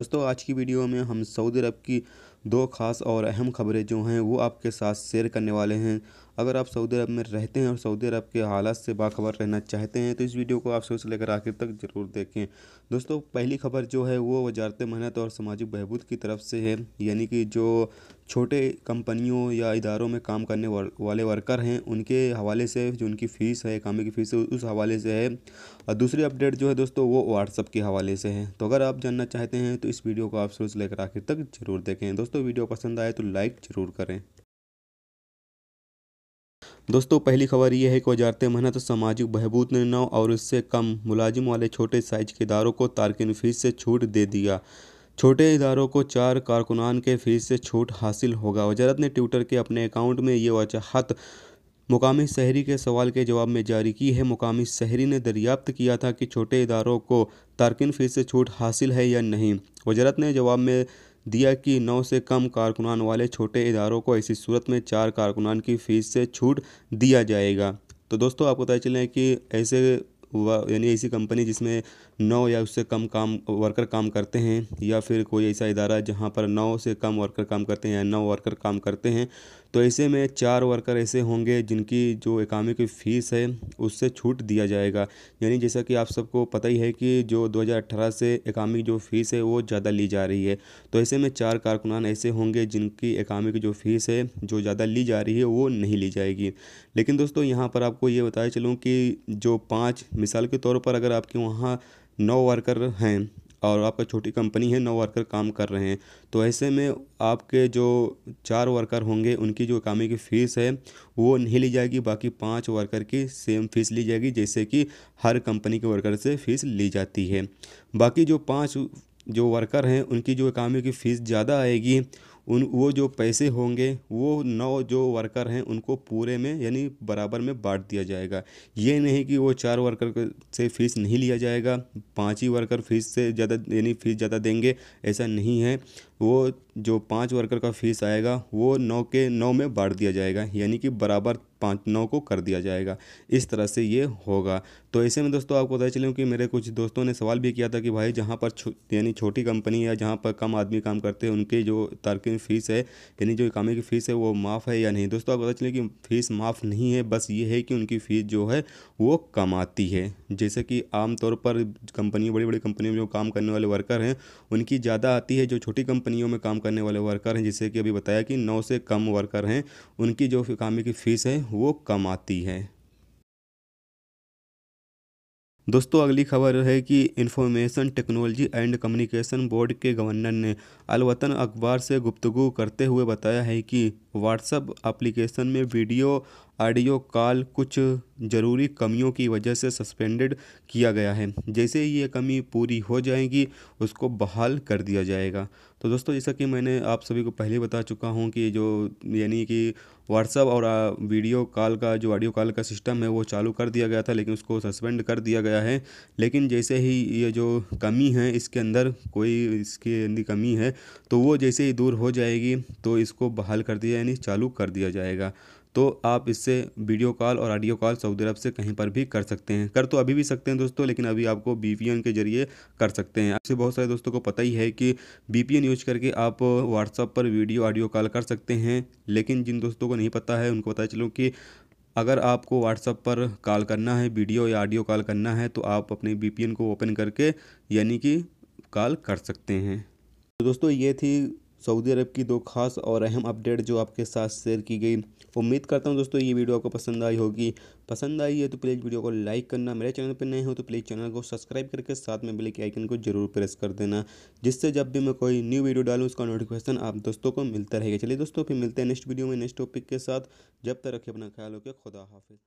दोस्तों आज की वीडियो में हम सऊदी अरब की दो ख़ास और अहम खबरें जो हैं वो आपके साथ शेयर करने वाले हैं। अगर आप सऊदी अरब में रहते हैं और सऊदी अरब के हालात से बाखबर रहना चाहते हैं तो इस वीडियो को आप शुरू से लेकर आखिर तक ज़रूर देखें। दोस्तों पहली खबर जो है वो वजारत मेहनत और सामाजिक बहबूद की तरफ से है, यानी कि जो छोटे कंपनियों या इदारों में काम करने वाले वर्कर हैं उनके हवाले से जो उनकी फ़ीस है, कामे की फ़ीस है, उस हवाले से है। और दूसरी अपडेट जो है दोस्तों वो व्हाट्सअप के हवाले से है। तो अगर आप जानना चाहते हैं तो इस वीडियो को आप शुरू से लेकर आखिर तक ज़रूर देखें। दोस्तों वीडियो पसंद आए तो लाइक ज़रूर करें। दोस्तों पहली खबर ये है कि वजारत मेहनत और सामाजिक बहबूद ने 9 और इससे कम मुलाजिम वाले छोटे साइज के इदारों को तारकिन फ़ीस से छूट दे दिया। छोटे इदारों को 4 कारकुनान के फ़ीस से छूट हासिल होगा। वजारत ने ट्विटर के अपने अकाउंट में ये वजाहत मुकामी शहरी के सवाल के जवाब में जारी की है। मुकामी शहरी ने दरियाफ्त किया था कि छोटे इदारों को तारकिन फ़ीस से छूट हासिल है या नहीं। वजारत ने जवाब में दिया कि 9 से कम कारकुनान वाले छोटे इदारों को ऐसी सूरत में 4 कारकुनान की फ़ीस से छूट दिया जाएगा। तो दोस्तों आपको पता चले कि ऐसे यानी ऐसी कंपनी जिसमें 9 या उससे कम वर्कर काम करते हैं, या फिर कोई ऐसा इदारा जहां पर 9 से कम वर्कर काम करते हैं या 9 वर्कर काम करते हैं, तो ऐसे में 4 वर्कर ऐसे होंगे जिनकी जो इकामे की फ़ीस है उससे छूट दिया जाएगा। यानी जैसा कि आप सबको पता ही है कि जो 2018 से इकामे की जो फ़ीस है वो ज़्यादा ली जा रही है। तो ऐसे में 4 कारकुनान ऐसे होंगे जिनकी इकामे की जो फ़ीस है जो ज़्यादा ली जा रही है वो नहीं ली जाएगी। लेकिन दोस्तों यहाँ पर आपको ये बताया चलूँ कि जो 5 मिसाल के तौर पर अगर आपके वहाँ 9 वर्कर हैं और आपका छोटी कंपनी है, 9 वर्कर काम कर रहे हैं, तो ऐसे में आपके जो 4 वर्कर होंगे उनकी जो इकामे की फ़ीस है वो नहीं ली जाएगी। बाकी 5 वर्कर की सेम फ़ीस ली जाएगी जैसे कि हर कंपनी के वर्कर से फ़ीस ली जाती है। बाकी जो 5 जो वर्कर हैं उनकी जो इकामे की फ़ीस ज़्यादा आएगी, उन वो जो पैसे होंगे वो 9 जो वर्कर हैं उनको पूरे में यानी बराबर में बांट दिया जाएगा। ये नहीं कि वो 4 वर्कर से फ़ीस नहीं लिया जाएगा, 5 ही वर्कर फ़ीस से ज़्यादा यानी फ़ीस ज़्यादा देंगे, ऐसा नहीं है। वो जो 5 वर्कर का फ़ीस आएगा वो 9 के 9 में बांट दिया जाएगा, यानी कि बराबर 5 9 को कर दिया जाएगा। इस तरह से ये होगा। तो ऐसे में दोस्तों आपको पता चले कि मेरे कुछ दोस्तों ने सवाल भी किया था कि भाई जहाँ पर यानी छोटी कंपनी या जहाँ पर कम आदमी काम करते हैं उनके जो तारकिन फ़ीस है यानी जो इकामे की फ़ीस है वो माफ़ है या नहीं। दोस्तों आपको पता चले कि फ़ीस माफ़ नहीं है, बस ये है कि उनकी फ़ीस जो है वो कम आती है। जैसे कि आम तौर पर कंपनी बड़ी बड़ी कंपनियों में जो काम करने वाले वर्कर हैं उनकी ज़्यादा आती है, जो छोटी कंपनियों में काम करने वाले वर्कर हैं जैसे कि अभी बताया कि 9 से कम वर्कर हैं उनकी जो इकामे की फ़ीस है वो कम आती है। दोस्तों अगली खबर है कि information technology and communication board के गवर्नर ने अल वतन अखबार से गुफ्तगू करते हुए बताया है कि व्हाट्सएप एप्लीकेशन में वीडियो ऑडियो कॉल कुछ ज़रूरी कमियों की वजह से सस्पेंडेड किया गया है। जैसे ही ये कमी पूरी हो जाएगी उसको बहाल कर दिया जाएगा। तो दोस्तों जैसा कि मैंने आप सभी को पहले बता चुका हूँ कि जो यानी कि व्हाट्सएप और वीडियो कॉल का जो ऑडियो कॉल का सिस्टम है वो चालू कर दिया गया था, लेकिन उसको सस्पेंड कर दिया गया है। लेकिन जैसे ही ये जो कमी है इसके अंदर कोई इसकी अंदर कमी है तो वो जैसे ही दूर हो जाएगी तो इसको बहाल कर दिया यानी चालू कर दिया जाएगा। तो आप इससे वीडियो कॉल और ऑडियो कॉल सऊदी अरब से कहीं पर भी कर सकते हैं। कर तो अभी भी सकते हैं दोस्तों, लेकिन अभी आपको वीपीएन के ज़रिए कर सकते हैं। आपसे बहुत सारे दोस्तों को पता ही है कि वीपीएन यूज करके आप व्हाट्सएप पर वीडियो ऑडियो कॉल कर सकते हैं। लेकिन जिन दोस्तों को नहीं पता है उनको पता चलो कि अगर आपको व्हाट्सएप पर कॉल करना है, वीडियो या ऑडियो कॉल करना है, तो आप अपने वीपीएन को ओपन करके यानी कि कॉल कर सकते हैं। तो दोस्तों ये थी सऊदी अरब की दो खास और अहम अपडेट जो आपके साथ शेयर की गई। उम्मीद करता हूँ दोस्तों ये वीडियो आपको पसंद आई होगी। पसंद आई है तो प्लीज़ वीडियो को लाइक करना, मेरे चैनल पर नए हो तो प्लीज़ चैनल को सब्सक्राइब करके साथ में बेल के आइकन को जरूर प्रेस कर देना, जिससे जब भी मैं कोई न्यू वीडियो डालूँ उसका नोटिफिकेशन आप दोस्तों को मिलता रहेगा। चलिए दोस्तों फिर मिलते हैं नेक्स्ट वीडियो में नेक्स्ट टॉपिक के साथ। जब तक रखिए अपना ख्याल, रखिए, खुदा हाफिज़।